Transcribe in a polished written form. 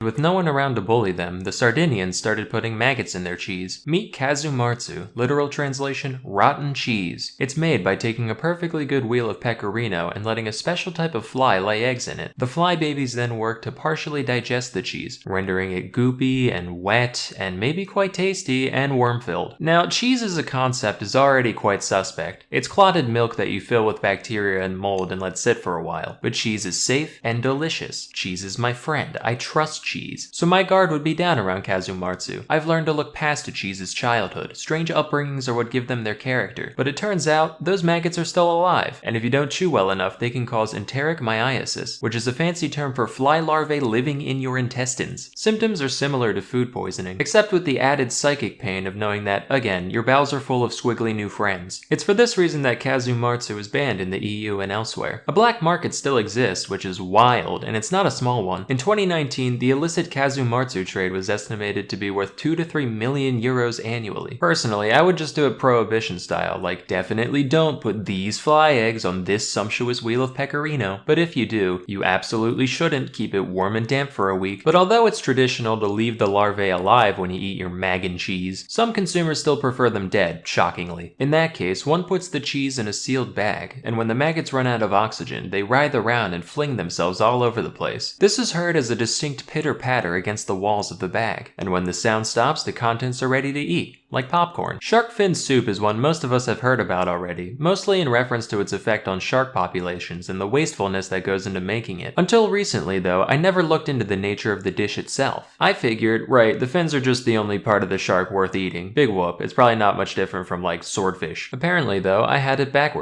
With no one around to bully them, the Sardinians started putting maggots in their cheese. Meet Casu Marzu, literal translation, rotten cheese. It's made by taking a perfectly good wheel of pecorino and letting a special type of fly lay eggs in it. The fly babies then work to partially digest the cheese, rendering it goopy and wet and maybe quite tasty and worm-filled. Now, cheese as a concept is already quite suspect. It's clotted milk that you fill with bacteria and mold and let sit for a while. But cheese is safe and delicious. Cheese is my friend. I trust cheese. So my guard would be down around Casu Marzu. I've learned to look past a cheese's childhood. Strange upbringings are what give them their character. But it turns out, those maggots are still alive. And if you don't chew well enough, they can cause enteric myiasis, which is a fancy term for fly larvae living in your intestines. Symptoms are similar to food poisoning, except with the added psychic pain of knowing that, again, your bowels are full of squiggly new friends. It's for this reason that Casu Marzu is banned in the EU and elsewhere. A black market still exists, which is wild, and it's not a small one. In 2019, the illicit Casu Marzu trade was estimated to be worth 2 to 3 million euros annually. Personally, I would just do it prohibition style, like definitely don't put these fly eggs on this sumptuous wheel of pecorino. But if you do, you absolutely shouldn't keep it warm and damp for a week. But although it's traditional to leave the larvae alive when you eat your maggot cheese, some consumers still prefer them dead, shockingly. In that case, one puts the cheese in a sealed bag, and when the maggots run out of oxygen, they writhe around and fling themselves all over the place. This is heard as a distinct pitter-patter against the walls of the bag, and when the sound stops, the contents are ready to eat, like popcorn. Shark fin soup is one most of us have heard about already, mostly in reference to its effect on shark populations and the wastefulness that goes into making it. Until recently though, I never looked into the nature of the dish itself. I figured, right, the fins are just the only part of the shark worth eating. Big whoop, it's probably not much different from like swordfish. Apparently though, I had it backwards.